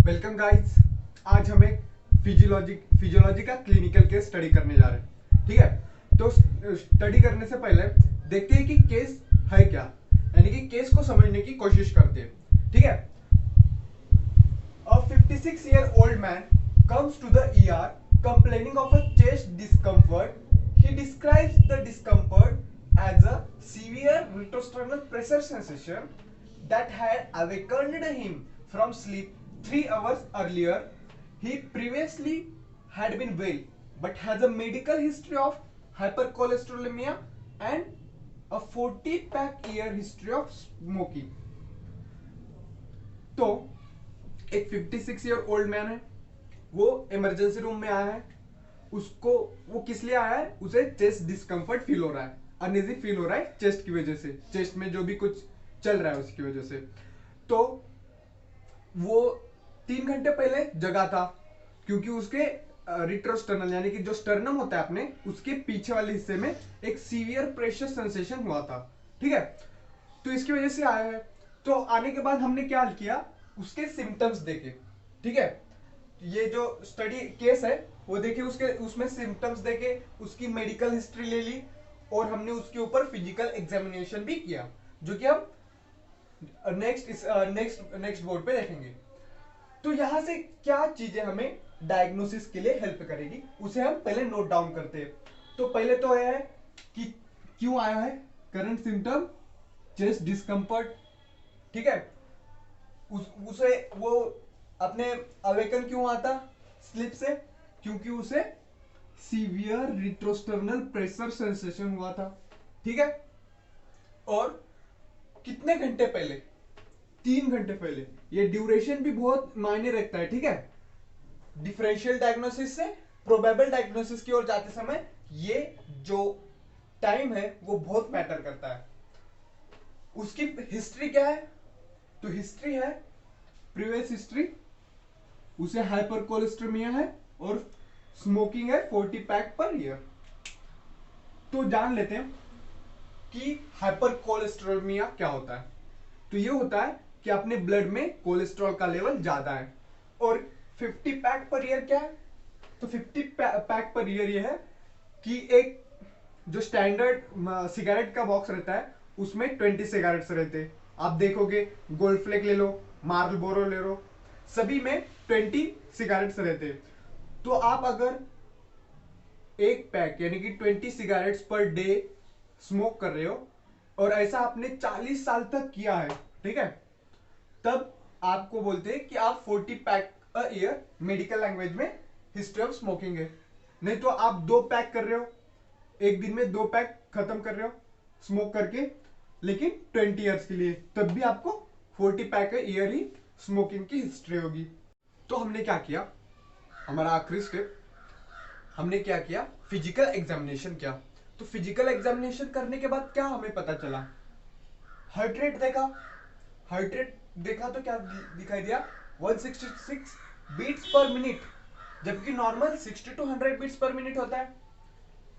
Welcome guys. आज हम एक फिजियोलॉजी का क्लिनिकल केस स्टडी करने जा रहे हैं। ठीक है, तो स्टडी करने से पहले देखते हैं कि केस है क्या, यानी कि केस को समझने की कोशिश करते हैं। ठीक है, a 56-year-old man comes to the ER complaining of a chest discomfort. He describes the discomfort as a severe retrosternal pressure sensation that had awakened him from sleep 3 hours earlier. He previously had been well, but has a medical history of hypercholesterolemia and a 40-pack year history of smoking. तो एक 56-year-old man है, वो emergency room में आया है। उसको वो किस लिए आया है? उसे चेस्ट डिस्कम्फर्ट फील हो रहा है, अनइजी फील हो रहा है चेस्ट की वजह से, चेस्ट में जो भी कुछ चल रहा है उसकी वजह से। तो वो 3 घंटे पहले जगा था, क्योंकि उसके रिट्रोस्टर्नल यानी कि जो स्टर्नम होता है अपने, उसके पीछे वाले हिस्से में एक सीवियर प्रेशर सेंसेशन हुआ था। ठीक है, तो इसकी वजह से आया है। तो आने के बाद हमने क्या किया, उसके सिम्टम्स देखे। ठीक है, ये जो स्टडी केस है वो देखे, उसके उसमें सिम्टम्स देखे, उसकी मेडिकल हिस्ट्री ले ली और हमने उसके ऊपर फिजिकल एग्जामिनेशन भी किया, जो कि हम नेक्स्ट बोर्ड पे देखेंगे। तो यहां से क्या चीजें हमें डायग्नोसिस के लिए हेल्प करेगी, उसे हम पहले नोट डाउन करते हैं। तो पहले तो यह है कि क्यों आया है, करंट सिम्टम चेस्ट डिस्कम्फर्ट। ठीक है, उसे वो अपने अवेकन क्यों आता स्लिप से, क्योंकि उसे सीवियर रिट्रोस्टर्नल प्रेशर सेंसेशन हुआ था। ठीक है, और कितने घंटे पहले? 3 घंटे पहले। ये ड्यूरेशन भी बहुत मायने रखता है। ठीक है, डिफरेंशियल डायग्नोसिस से प्रोबेबल डायग्नोसिस की ओर जाते समय ये जो टाइम है वो बहुत मैटर करता है। उसकी हिस्ट्री क्या है? तो हिस्ट्री है, प्रीवियस हिस्ट्री, उसे हाइपर कोलेस्ट्रेमिया है और स्मोकिंग है 40 पैक पर ईयर। तो जान लेते हैं कि हाइपर कोलेस्ट्रेमिया क्या होता है। तो ये होता है कि अपने ब्लड में कोलेस्ट्रॉल का लेवल ज्यादा है। और 50 पैक पर ईयर क्या है? तो 50 पैक पर ईयर ये है कि एक जो स्टैंडर्ड सिगरेट का बॉक्स रहता है उसमें 20 सिगरेट्स रहते हैं। आप देखोगे, गोल्ड फ्लेक ले लो, मार्लबोरो ले लो, सभी में 20 सिगरेट्स रहते हैं। तो आप अगर एक पैक यानी कि 20 सिगरेट्स पर डे स्मोक कर रहे हो और ऐसा आपने 40 साल तक किया है, ठीक है, तब आपको बोलते हैं कि आप 40 pack a year medical language में हिस्ट्री ऑफ स्मोकिंग है। नहीं तो आप 2 पैक कर रहे हो, एक दिन में 2 पैक खत्म कर रहे हो स्मोक करके, लेकिन 20 ईयर्स के लिए, तब भी आपको 40 pack a year he smoking की हिस्ट्री होगी। तो हमने क्या किया, हमारा आखिरी स्टेप, हमने क्या किया, फिजिकल एग्जामिनेशन किया। तो फिजिकल एग्जामिनेशन करने के बाद क्या हमें पता चला? हार्ट रेट देखा, हार्ट रेट देखा तो क्या दिखाई दिया? 166 बीट्स पर मिनट, जबकि normal 60 to 100 beats per minute होता है।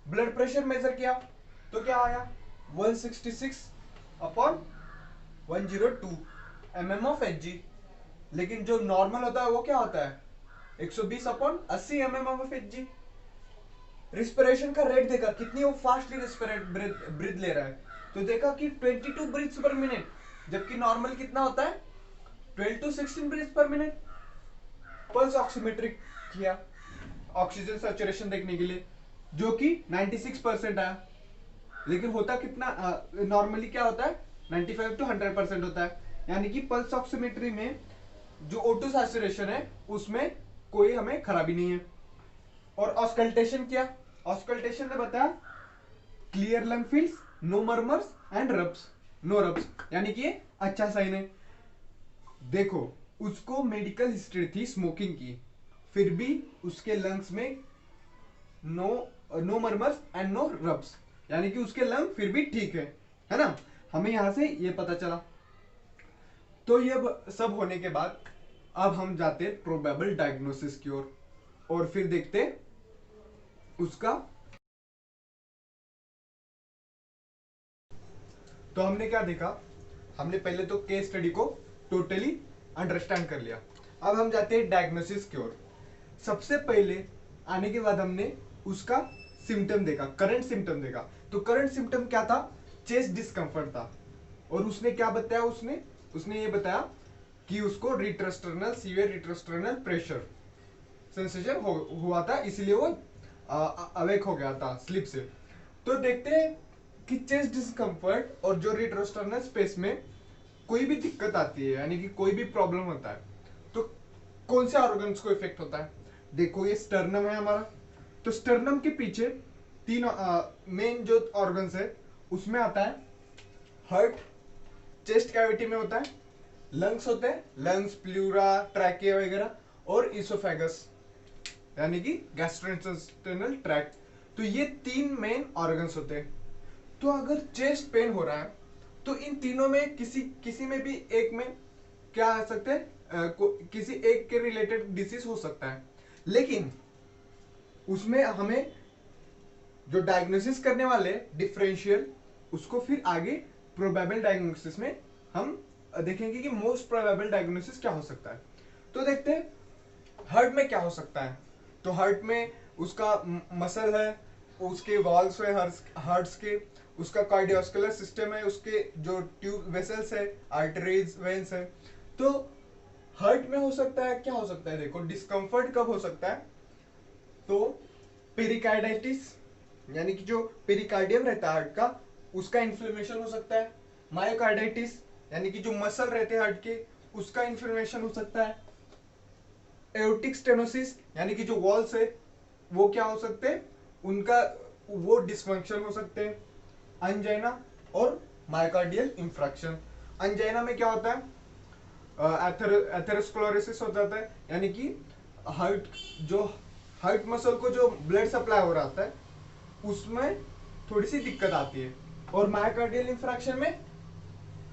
ब्लड प्रेशर मेजर किया तो क्या आया? 166 अपॉन 102 mm ऑफ Hg। लेकिन जो नॉर्मल होता है वो क्या होता है? 120 upon 80 mm of Hg। Respiration का रेट देखा, कितनी वो फास्टली रिस्पिरेट ब्रीथ ले रहा है, तो देखा कि 22 ब्रीथ्स पर मिनट, जबकि नॉर्मल कितना होता है? 12 to 16 breaths per minute. Pulse oximetric किया ऑक्सीजन सैचुरेशन देखने के लिए, जो कि 96% आया। लेकिन होता कितना नॉर्मली क्या होता है? 95 to 100% होता है। यानी कि पल्स ऑक्सीमेट्री में जो O2 सैचुरेशन है उसमें कोई हमें खराबी नहीं है। और ऑस्कल्टेशन किया, ऑस्कल्टेशन ने बताया clear lung fields, no murmurs and rubs, no rubs, यानी कि ये अच्छा साइन है। देखो, उसको मेडिकल हिस्ट्री थी स्मोकिंग की, फिर भी उसके लंग्स में no murmurs and no rubs, यानी कि उसके लंग फिर भी ठीक है ना। हमें यहां से ये पता चला। तो ये सब होने के बाद अब हम जाते प्रोबेबल डायग्नोसिस की ओर और फिर देखते उसका। तो हमने क्या देखा, हमने पहले तो केस स्टडी को टोटली अंडरस्टैंड कर लिया। अब हम जाते हैं डायग्नोसिस की ओर। सबसे पहले आने के बाद हमने उसका सिम्टम देखा, करंट सिम्टम देखा। तो करंट सिम्टम क्या था? चेस्ट डिस्कम्फर्ट था। और उसने क्या बताया? उसने ये बताया कि उसको रिट्रोस्टर्नल सीवियर रिट्रोस्टर्नल प्रेशर सेंसेशन हुआ था, इसलिए वो अवेक हो गया था स्लीप से। तो देखते हैं कि चेस्ट डिस्कम्फर्ट और जो रिट्रोस्टर्नल स्पेस में कोई भी दिक्कत आती है, यानी कि कोई भी प्रॉब्लम होता है, तो कौन से ऑर्गन्स को इफेक्ट होता है? देखो ये स्टर्नम है हमारा, तो स्टर्नम के पीछे तीन मेन जो ऑर्गन्स है उसमें आता है हार्ट, चेस्ट कैविटी में होता है लंग्स होते हैं, लंग्स, प्लूरा, ट्रैकिया वगैरह, और इसोफेगस यानी कि गैस्ट्रोइंटेस्टाइनल ट्रैक्ट। तो ये तीन मेन ऑर्गन्स होते हैं। तो अगर चेस्ट पेन हो रहा है तो इन तीनों में किसी में भी एक में क्या आ सकते हैं, किसी एक के रिलेटेड डिसीज हो सकता है। लेकिन उसमें हमें जो डायग्नोसिस करने वाले डिफरेंशियल, उसको फिर आगे प्रोबेबल डायग्नोसिस में हम देखेंगे कि मोस्ट प्रोबेबल डायग्नोसिस क्या हो सकता है। तो देखते हैं हार्ट में क्या हो सकता है। तो हार्ट में उसका मसल है, उसके वॉल्स है हार्ट्स के, उसका कार्डियोस्कुलर सिस्टम है, उसके जो ट्यूब वेसल्स है, आर्टरीज, वेन्स है। तो हार्ट में हो सकता है, क्या हो सकता है? देखो डिस्कम्फर्ट कब हो सकता है? तो पेरिकार्डाइटिस, यानी कि जो पेरिकार्डियम रहता है हार्ट का, उसका इन्फ्लेमेशन हो सकता है। मायोकार्डाइटिस, यानी कि जो मसल रहते हैं हार्ट के, उसका इन्फ्लेमेशन हो सकता है। एओर्टिक स्टेनोसिस, यानी कि जो वॉल्स है वो क्या हो सकते हैं, उनका वो डिसफंक्शन हो सकते हैं। अंजाइना और मायोकार्डियल इंफ्रैक्शन। अंजाइना में क्या होता है? एथेरोस्क्लेरोसिस हो जाता है, यानी कि हार्ट मसल को जो ब्लड सप्लाई हो रहा है उसमें थोड़ी सी दिक्कत आती है। और मायोकार्डियल इंफ्रैक्शन में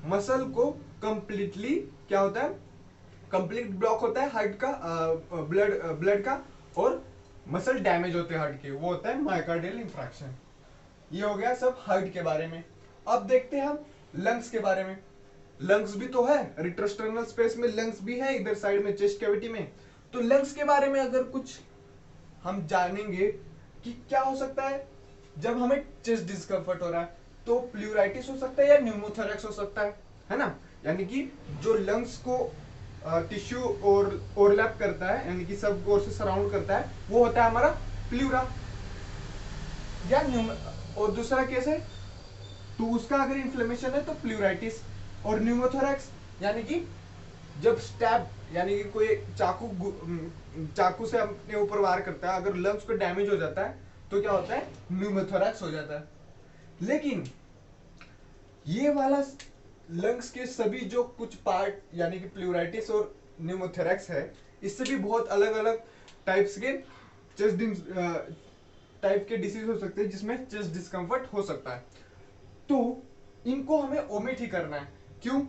मसल को कंप्लीटली क्या होता है, कंप्लीट ब्लॉक होता है हार्ट का, ब्लड का, और मसल डैमेज होते हैं हार्ट के, वो होता है मायोकार्डियल इंफ्रैक्शन। ये हो गया सब हार्ट के बारे में। अब देखते हैं हम लंग्स के बारे में। लंग्स भी तो है, रिट्रोस्टर्नल स्पेस में लंग्स भी है, इधर साइड में चेस्ट कैविटी में। तो लंग्स के बारे में अगर कुछ हम जानेंगे कि क्या हो सकता है जब हमें चेस्ट डिस्कम्फर्ट हो रहा है, तो प्लूराइटिस हो सकता है या न्यूमोथोरैक्स हो सकता है ना? यानी कि जो लंग्स को टिश्यू और ओवरलैप करता है, यानी कि सब ओर से सराउंड करता है, वो होता है हमारा प्लूरा या और दूसरा केस है तो उसका अगर इन्फ्लेमेशन है तो प्लूराइटिस। और न्यूमोथोरैक्स यानी कि जब स्टैब, यानी कि कोई चाकू से अपने ऊपर वार करता है, अगर लंग्स को डैमेज हो जाता है तो क्या होता है, न्यूमोथोरैक्स हो जाता है। लेकिन ये वाला लंग्स के सभी जो कुछ पार्ट, यानी कि प्लूराइटिस और न्यूमोथोरैक्स है, इससे भी बहुत अलग अलग टाइप्स के चेस्ट टाइप के डिसीज हो सकते हैं जिसमें चेस्ट डिस्कम्फर्ट हो सकता है। तो इनको हमें ओमिट ही करना है। क्यों?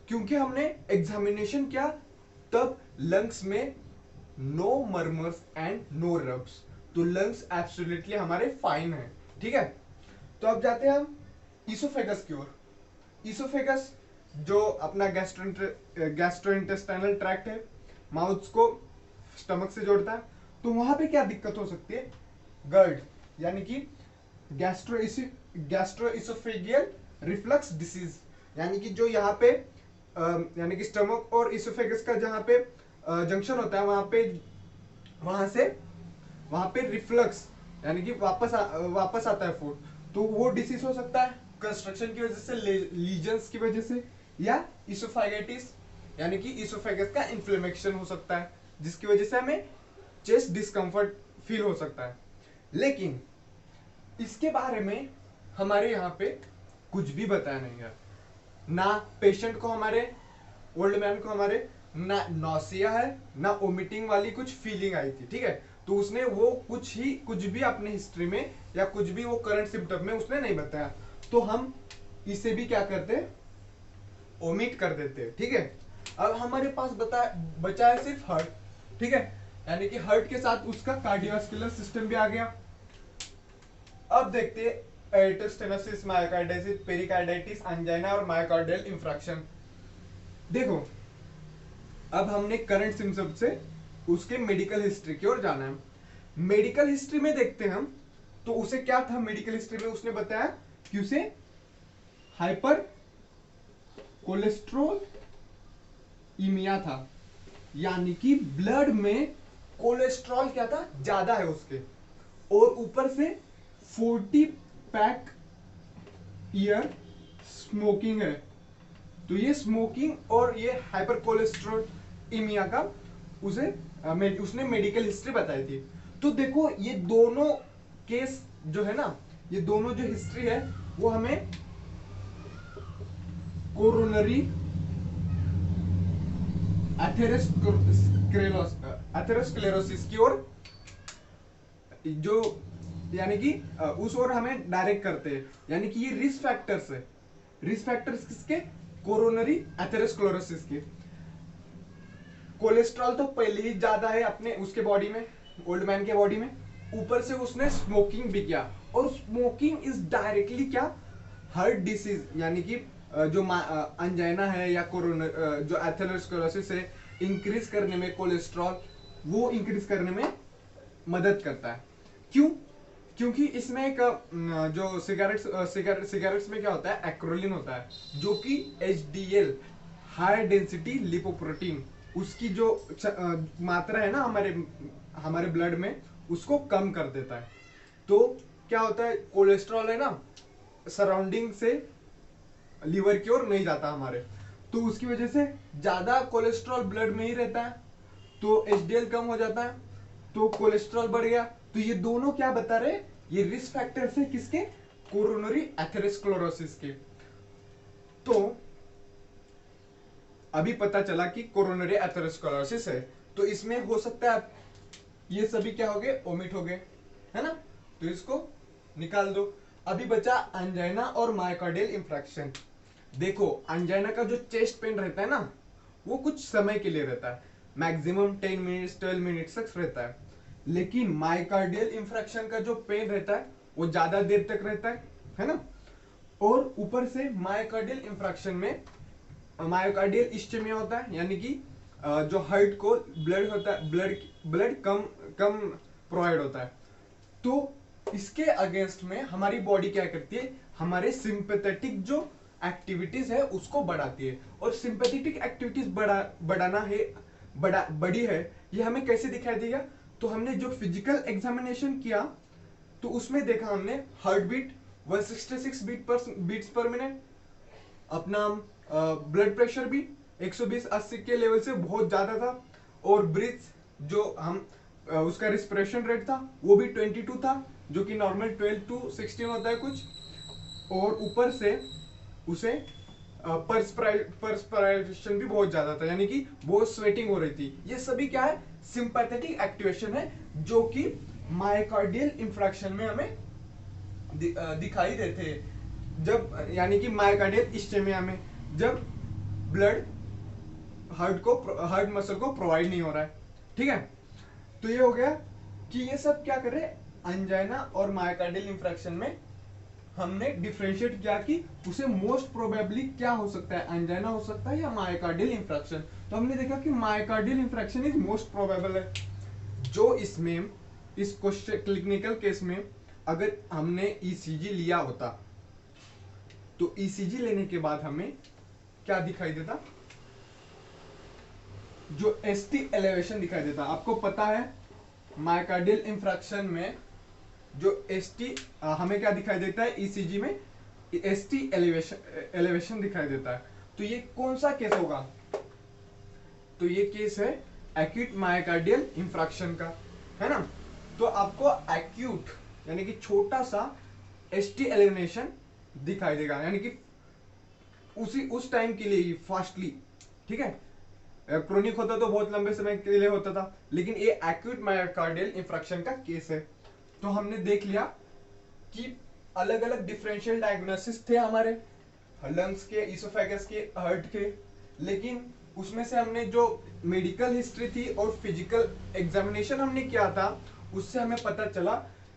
क्योंकि हमने एग्जामिनेशन किया तब लंग्स में no murmurs and no rubs, तो लंग्स एब्सोल्युटली हमारे फाइन है। ठीक है, तो अब जाते हैं हम इसोफेगस की ओर। इसोफेगस जो अपना गैस्ट्रोइंटेस्टाइनल ट्रैक्ट है, माउथ को स्टमक से जोड़ता है। तो वहां पे क्या दिक्कत हो सकती है? गर्ड, यानी कि गैस्ट्रोइसोफेगियल रिफ्लक्स डिसीज, यानी कि जो यहाँ पे यानी कि स्टमक और इसोफेगस का जहाँ पे जंक्शन होता है, वहां पे रिफ्लक्स, यानी कि वापस आता है फूड, तो वो डिसीज हो सकता है कंस्ट्रक्शन की वजह से, लीजन्स की वजह से, या इसोफेगाइटिस, यानी कि इसोफेगस का इन्फ्लेमेशन हो सकता है, जिसकी वजह से हमें चेस्ट डिस्कम्फर्ट फील हो सकता है। लेकिन इसके बारे में हमारे यहाँ पे कुछ भी बताया नहीं गया। ना पेशेंट को, हमारे ओल्ड मैन को हमारे ना नौसिया है, ना ओमिटिंग वाली कुछ फीलिंग आई थी। ठीक है, तो उसने वो कुछ भी अपने हिस्ट्री में या कुछ भी वो करंट सिम्टम में उसने नहीं बताया, तो हम इसे भी क्या करते हैं, ओमिट कर देते हैं। ठीक है, अब हमारे पास बचा है सिर्फ हार्ट। ठीक है, यानी कि हार्ट के साथ उसका कार्डियोवास्कुलर सिस्टम भी आ गया। अब देखते हैं एरिथ्रोस्टेनोसिस, मायोकार्डाइटिस, पेरिकार्डाइटिस, एंजाइना और मायोकार्डियल इंफ्रैक्शन। देखो अब हमने करंट सिम्टम्स से उसके मेडिकल हिस्ट्री की ओर जाना है। मेडिकल हिस्ट्री में देखते हैं हम, तो उसे क्या था मेडिकल हिस्ट्री में, उसने बताया कि उसे हाइपर कोलेस्ट्रोल इमिया था, यानी कि ब्लड में कोलेस्ट्रॉल क्या था, ज्यादा है उसके, और ऊपर से 40 पैक ईयर स्मोकिंग है। तो ये स्मोकिंग और ये हाइपर कोलेस्ट्रोल इमिया का उसने मेडिकल हिस्ट्री बताई थी। तो देखो ये दोनों केस जो है ना, ये दोनों जो हिस्ट्री है वो हमें कोरोनरी एथेरोस्क्लेरोसिस की ओर जो यानी कि उस ओर हमें डायरेक्ट करते हैं, यानी कि ये रिस्क फैक्टर्स है। रिस्क फैक्टर्स किसके, कोरोनरी एथेरोस्क्लेरोसिस के। कोलेस्ट्रॉल तो पहले ही ज्यादा है अपने उसके बॉडी में, ओल्ड मैन के बॉडी में, ऊपर से उसने स्मोकिंग भी किया, और स्मोकिंग इज डायरेक्टली क्या, हार्ट डिसीज, यानी कि जो अंजाइना है या कोरोना जो एथेरोस्क्लेरोसिस है, इंक्रीज करने में कोलेस्ट्रॉल, वो इंक्रीज करने में मदद करता है। क्यों, क्योंकि इसमें एक जो सिगरेट्स में क्या होता है, एक्रोलिन होता है, जो कि HDL हाई डेंसिटी लिपोप्रोटीन, उसकी जो मात्रा है ना हमारे ब्लड में, उसको कम कर देता है। तो क्या होता है, कोलेस्ट्रॉल है ना सराउंडिंग से लीवर की ओर नहीं जाता हमारे, तो उसकी वजह से ज्यादा कोलेस्ट्रॉल ब्लड में ही रहता है, तो HDL कम हो जाता है, तो कोलेस्ट्रॉल बढ़ गया। तो ये दोनों क्या बता रहे, ये रिस्क फैक्टर्स है किसके, कोरोनरी एथेरोस्क्लेरोसिस के। तो अभी पता चला कि कोरोनरी एथेरोस्क्लेरोसिस है, तो इसमें हो सकता है ये सभी क्या हो गए, ओमिट हो गए, है ना, तो इसको निकाल दो। अभी बचा अंजाइना और मायोकार्डियल इंफ्रैक्शन। देखो अंजाइना का जो चेस्ट पेन रहता है ना, वो कुछ समय के लिए रहता है, मैक्सिमम 10 मिनट्स 12 मिनट्स तक रहता है, लेकिन मायोकार्डियल इंफ्रैक्शन का जो पेन रहता है वो ज्यादा देर तक रहता है ना। और ऊपर से मायोकार्डियल इंफ्रैक्शन में मायोकार्डियल इस्चेमिया होता है, यानी कि जो हार्ट को ब्लड होता है, ब्लड कम कम प्रोवाइड होता है। तो इसके अगेंस्ट में हमारी बॉडी क्या करती है, हमारे सिंपैथेटिक जो एक्टिविटीज है उसको बढ़ाती है, और सिंपैथेटिक एक्टिविटीज बढ़ाना है, बड़ी है, ये हमें कैसे दिखाई देगा। तो हमने जो फिजिकल एग्जामिनेशन किया, तो उसमें देखा हमने heart beat 166 beats per minute, अपना ब्लड प्रेशर भी 120-80 के लेवल से बहुत ज्यादा था, और ब्रीथ जो हम उसका रिस्पिरेशन रेट था वो भी 22 था, जो कि नॉर्मल 12 to 16 होता है कुछ, और ऊपर से उसे परस्पिरेशन भी बहुत ज्यादा था, यानी कि बहुत स्वेटिंग हो रही थी। ये सभी क्या है, सिंपैथेटिक एक्टिवेशन है, जो कि मायोकार्डियल इंफ्रैक्शन में हमें दिखाई देते हैं, जब यानी कि मायोकार्डियल इस्चेमिया में, जब ब्लड हार्ट मसल को प्रोवाइड नहीं हो रहा है, ठीक है। तो ये हो गया कि ये सब क्या कर रहे हैं, अंजाइना और मायोकार्डियल इंफ्रैक्शन में हमने डिफरेंशिएट किया कि उसे मोस्ट प्रोबेबली क्या हो सकता है, अंजाइना हो सकता है या मायोकार्डियल इंफ्रैक्शन। तो हमने देखा कि myocardial infraction is most probable है, जो इसमें इस क्लिनिकल केस में अगर हमने ECG लिया होता, तो ECG लेने के बाद हमें क्या दिखाई देता, जो ST एलिवेशन दिखाई देता। आपको पता है मायोकार्डियल इंफ्रैक्शन में जो ST हमें क्या दिखाई देता है, ECG में ST एलिवेशन दिखाई देता है। तो ये कौन सा केस होगा, तो ये केस है एक्यूट मायोकार्डियल इंफ्रैक्शन का, है ना। तो आपको एक्यूट यानी कि छोटा सा ST एलिवेशन दिखाई देगा, यानी कि उस टाइम के लिए ही फास्टली, ठीक है। क्रोनिक होता तो बहुत लंबे समय के लिए होता था, लेकिन ये एक्यूट मायोकार्डियल इंफ्रैक्शन का केस है। तो हमने देख लिया कि अलग अलग डिफरेंशियल डायग्नोसिस थे हमारे, लंग्स के, इसोफेगस के, हार्ट के, लेकिन उसमें से हमने जो मेडिकल हिस्ट्री थी और फिजिकल एग्जामिनेशन हमने किया था, उससे हमें पता चला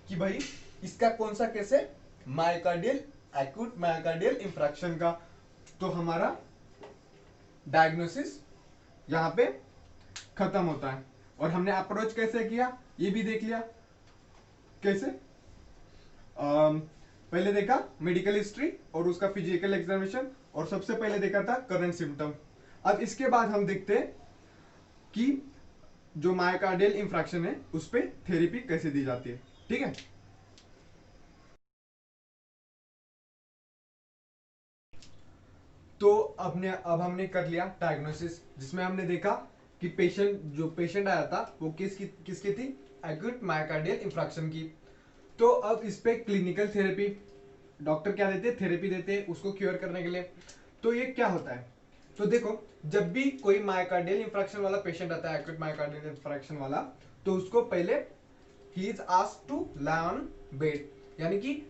कि भाई इसका कौन सा केस है, मायोकार्डियल एक्यूट मायोकार्डियल इंफ्रैक्शन का। तो हमारा डायग्नोसिस यहाँ पे खत्म होता है। और हमने अप्रोच कैसे किया ये भी देख लिया। कैसे? पहले देखा मेडिकल हिस्ट्री और उसका फिजिकल एग्जामिनेशन, और सबसे पहले देखा था करंट सिम्टम। अब इसके बाद हम देखते हैं कि जो मायोकार्डियल इंफ्रैक्शन है उस पर थेरेपी कैसे दी जाती है। ठीक है, तो अब हमने कर लिया डायग्नोसिस, जिसमें हमने देखा कि पेशेंट आया था वो किसकी थी, एक्यूट मायोकार्डियल इंफ्रैक्शन की। तो अब इस पे क्लिनिकल थेरेपी, डॉक्टर क्या देते हैं, थेरेपी देते हैं उसको क्योर करने के लिए। तो ये क्या होता है, तो देखो जब भी कोई मायोकार्डियल इंफ्रैक्शन वाला पेशेंट आता है, एक्यूट मायोकार्डियल इंफ्रैक्शन वाला, तो उसको पहले ही is asked to lie on bed, यानी कि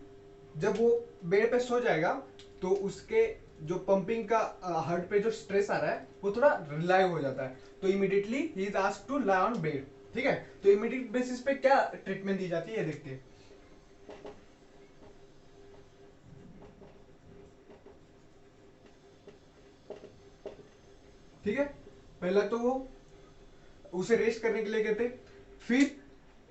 जब वो बेड पे सो जाएगा तो उसके जो पंपिंग का हार्ट पे जो स्ट्रेस आ रहा है वो थोड़ा रिलाइव हो जाता है, तो इमीडिएटली ही is asked to lie on bed. ठीक है, तो इमीडिएट बेसिस पे क्या ट्रीटमेंट दी जाती है ये देखते हैं। ठीक है, पहला तो वो उसे रेस्ट करने के लिए कहते, फिर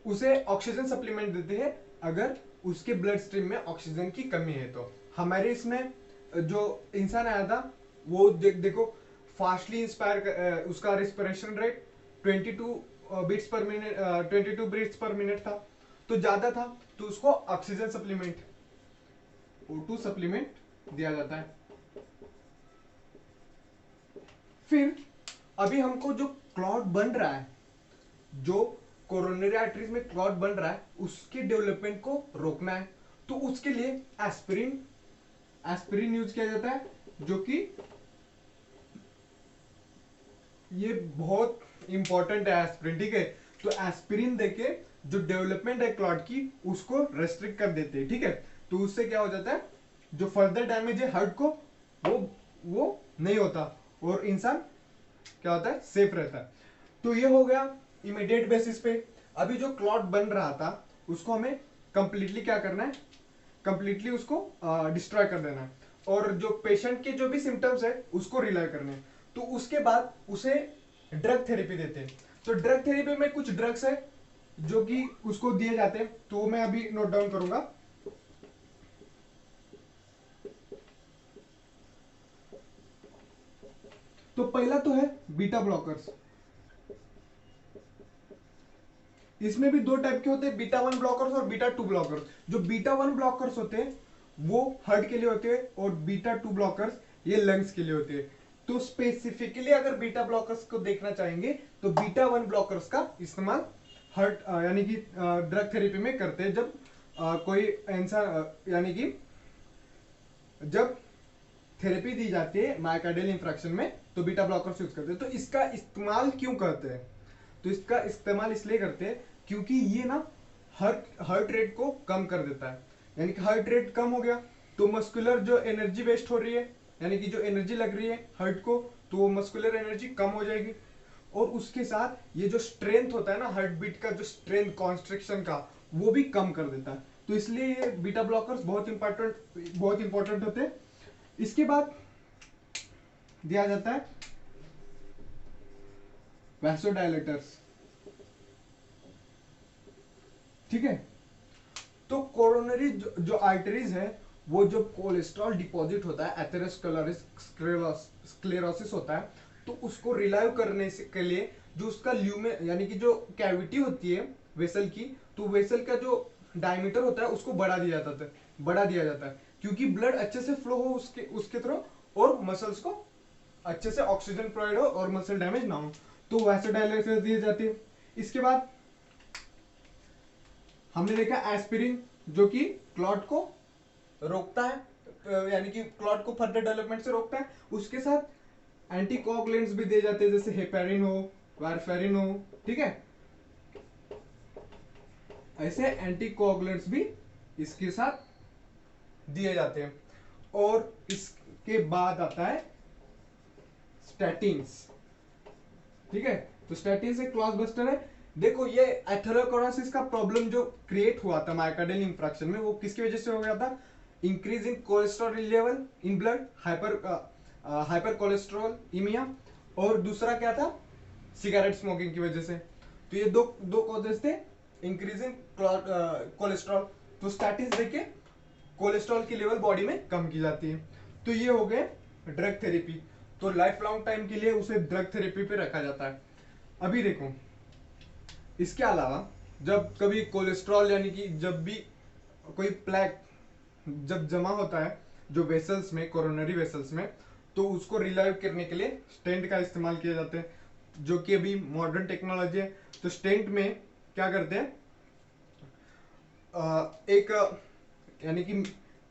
उसे ऑक्सीजन सप्लीमेंट देते हैं अगर उसके ब्लड स्ट्रीम में ऑक्सीजन की कमी है। तो हमारे इसमें जो इंसान आया था वो देखो फास्टली इंस्पायर, उसका respiration rate 22 beats per minute था, तो ज्यादा था, तो उसको ऑक्सीजन सप्लीमेंट O2 सप्लीमेंट दिया जाता है। फिर अभी हमको जो क्लॉट बन रहा है, जो कोरोनरी आर्टरीज में क्लॉट बन रहा है उसके डेवलपमेंट को रोकना है, तो उसके लिए एस्पिरिन एस्पिरिन यूज किया जाता है, जो कि ये बहुत इंपॉर्टेंट है एस्पिरिन। ठीक है, तो एस्पिरिन देके जो डेवलपमेंट है क्लॉट की उसको रेस्ट्रिक्ट कर देते हैं। ठीक है, तो उससे क्या हो जाता है, जो फर्दर डैमेज है हार्ट को वो वो नहीं होता और इंसान क्या होता है, सेफ रहता है। तो ये हो गया इमीडिएट बेसिस पे। अभी जो क्लॉट बन रहा था उसको हमें कंप्लीटली क्या करना है, कंप्लीटली उसको डिस्ट्रॉय कर देना है, और जो पेशेंट के जो भी सिम्टम्स है उसको रिलाई करने हैं। तो उसके बाद उसे ड्रग थेरेपी देते हैं। तो ड्रग थेरेपी में कुछ ड्रग्स है जो कि उसको दिए जाते हैं, तो मैं अभी नोट डाउन करूंगा। तो पहला तो है बीटा ब्लॉकर्स। इसमें भी दो टाइप के होते हैं, बीटा 1 ब्लॉकर्स और बीटा 2 ब्लॉकर्स। जो बीटा 1 ब्लॉकर्स होते हैं वो हार्ट के लिए होते हैं, और बीटा 2 ब्लॉकर्स ये लंग्स के लिए होते हैं। तो स्पेसिफिकली अगर बीटा ब्लॉकर्स को देखना चाहेंगे तो बीटा 1 ब्लॉकर्स का इस्तेमाल हार्ट यानी कि ड्रग थेरेपी में करते हैं, जब कोई इंसान यानी कि जब थेरेपी दी जाती है मायोकार्डियल इंफ्रैक्शन में तो बीटा ब्लॉकर्स यूज करते हैं। तो इसका इस्तेमाल क्यों करते हैं, तो इसका इस्तेमाल इसलिए करते हैं क्योंकि ये ना हार्ट रेट को कम कर देता है, यानी कि हार्ट रेट कम हो गया तो मस्कुलर जो एनर्जी वेस्ट हो रही है, यानी कि जो एनर्जी लग रही है हार्ट को, तो वो मस्कुलर एनर्जी कम हो जाएगी। और उसके साथ ये जो स्ट्रेंथ होता है ना हार्ट बीट का, जो स्ट्रेंथ कॉन्स्ट्रिक्शन का, वो भी कम कर देता है। तो इसलिए ये बीटा ब्लॉकर्स बहुत इंपॉर्टेंट होते हैं। इसके बाद दिया जाता है वैसोडायलेटर्स। ठीक है, तो कोरोनरी जो आर्टरीज है वो जो कोलेस्ट्रॉल डिपॉजिट होता है, एथेरोस्क्लेरोसिस होता है, तो उसको रिलाइव करने के लिए जो उसका ल्यूमेन यानी कि जो कैविटी होती है वेसल की, तो वेसल का जो डायमीटर होता है उसको बढ़ा दिया जाता है क्योंकि ब्लड अच्छे से फ्लो हो उसके थ्रू, और मसल्स को अच्छे से ऑक्सीजन प्रोवाइड हो और मसल डैमेज ना हो, तो वैसोडायलेटर्स दिए जाते हैं। इसके बाद हमने देखा एस्पिरिन, जो कि क्लॉट को रोकता है, यानी कि क्लॉट को फर्दर डेवलपमेंट से रोकता है। उसके साथ एंटीकोगुलेंट्स भी दिए जाते हैं, जैसे हेपेरिन हो, वारफेरिन हो। ठीक है, ऐसे एंटीकोगुलेंट्स भी इसके साथ दिए जाते हैं। और इसके बाद आता है स्टैटिन्स। ठीक है, तो स्टैटिन्स एक क्लॉट बस्टर है। देखो ये एथेरोस्क्लेरोसिस का प्रॉब्लम जो क्रिएट हुआ था मायोकार्डियल इंफ्रैक्शन में, वो किसकी वजह से हो गया था, increase in cholesterol level in blood, hypercholesterolemia, और दूसरा क्या था, सिगरेट स्मोकिंग की वजह से। तो ये दो दो कॉजेस थे इंक्रीजिंग कोलेस्ट्रॉल। तो स्टैटिन्स देखिए कोलेस्ट्रॉल की लेवल बॉडी में कम की जाती है। तो ये हो गए ड्रग थेरेपी। तो लाइफ लॉन्ग टाइम के लिए उसे ड्रग थेरेपी पे रखा जाता है। अभी देखो इसके अलावा जब कभी कोलेस्ट्रॉल यानी कि जब भी कोई प्लेक जब जमा होता है जो वेसल्स में, कोरोनरी वेसल्स में, तो उसको रिलाइव करने के लिए स्टेंट का इस्तेमाल किया जाता है, जो कि अभी मॉडर्न टेक्नोलॉजी है। तो स्टेंट में क्या करते हैं, एक यानी कि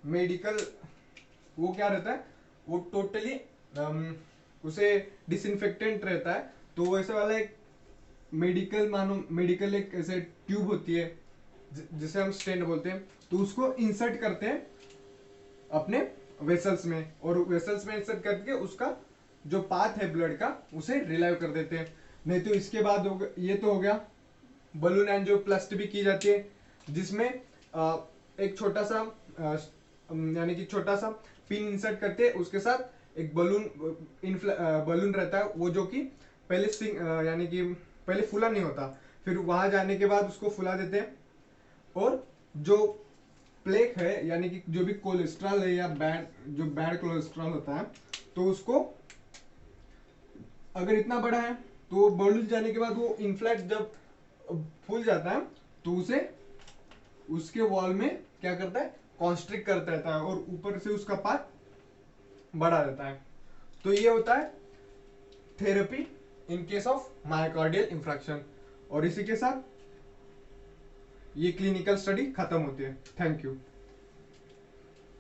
मेडिकल वो क्या रहता है, वो टोटली उसे डिसइंफेक्टेंट रहता है। तो वैसे वाला एक मेडिकल, मानो मेडिकल एक ऐसे ट्यूब होती है जिसे हम स्टेंट बोलते हैं, तो उसको इंसर्ट करते हैं अपने वेसल्स में, और वेसल्स में इंसर्ट करके उसका जो पाथ है ब्लड का उसे रिलाइव कर देते हैं। नहीं तो इसके बाद ये तो हो गया बलून एंजियोप्लास्टी भी की जाती है, जिसमें एक छोटा सा यानी कि छोटा सा पिन इंसर्ट करते हैं, उसके साथ एक बलून रहता है वो, जो कि पहले यानी कि पहले फूला नहीं होता, फिर वहां जाने के बाद उसको फुला देते हैं। और जो प्लेक है यानी कि जो भी कोलेस्ट्रॉल है या जो बैड कोलेस्ट्रॉल होता है, तो उसको अगर इतना बड़ा है तो बलून जाने के बाद वो इन्फ्लेट जब फूल जाता है तो उसे उसके वॉल में क्या करता है, कॉन्स्ट्रिक्ट करता रहता है, और ऊपर से उसका पार्ट बड़ा रहता है। तो ये होता है therapy in case of myocardial infraction. और इसी के साथ ये क्लिनिकल स्टडी खत्म होती है। Thank you.